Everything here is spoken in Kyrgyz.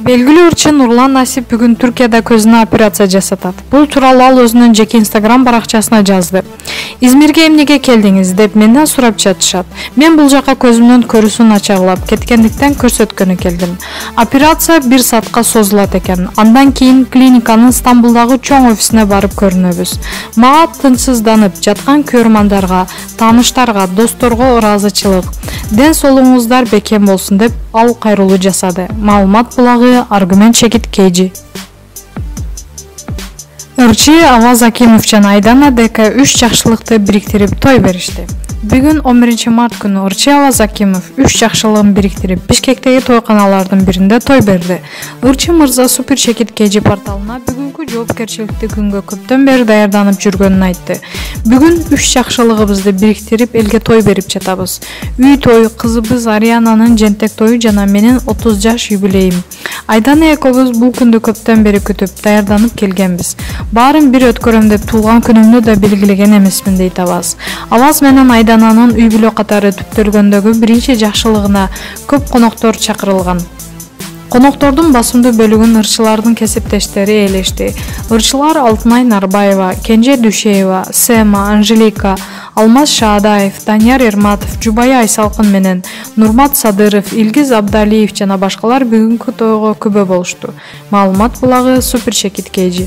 Белгилүү ырчы Нурлан Насип бүгүн Түркияда көзүнө операция жасатат. Бул тууралуу ал өзүнүн жеке Instagram баракчасына жазды. Измирге эмнеге келдиңиз деп менден сурап жатышат. Мен бул жака көзүмдүн көрүүсү начарлап кеткендиктен көрсөткөнү келдим. Операция 1 саатка созулат экен. Андан кийин клиниканын Стамбулдагы чоң офисине барып көрүнөбүз. Мага тынчсызданып жаткан көрмандарга, тааныштарга, досторго ыраазычылык. Ден соолугуңуздар бекем болсун деп ал кайрылуу жасады. Маалымат булагы Аргумент Чекит Кейжи. Ырчы Аваз Акимов жана Айдана Дека 3 жакшылыкты бириктирип той беришти. Бүгүн 11 март күнү ырчы Аваз Акимов 3 жакшылыгын бириктирип Бишкектеги тойканалардын биринде той берди. Ырчы мырза Супер Чекит Кейжи порталына бүгүнкү жоопкерчиликтүү күнгө көптөн бери даярданып жүргөнүн айтты. Бүгүн 3 жакшылыгыбызды бириктирип элге той берип жатабыз. Үй той, кызыбыз Ариананын жентек тою жана менин 30 жаш юбилейим. Айдана экөөбүз бул күндү көптөн бери күтүп, даярданып келгенбиз. Баарын бир өткөрөм деп туулган күнүмдү да белгилеген эмесмин дейт Аваз. Аваз менен Айдананын үй бүлө катары түптөлгөндөгү биринчи жакшылыгына көп коноктор чакырылган. Коноктордун басымдуу бөлүгүн ырчылардын кесиптештери ээлешти. Ырчылар Алтынай Нарбаева, Кенже Дүйшеева, Сема, Анжелика, Алмаз Шаадаев, Данияр Эрматов, Жубайы Айсалкын менен Нурмат Садыров, Илгиз Абдалиев жана башкалар бүгүнкү тойго күбө болушту. Маалымат булагы Супер Чекит Кейжи.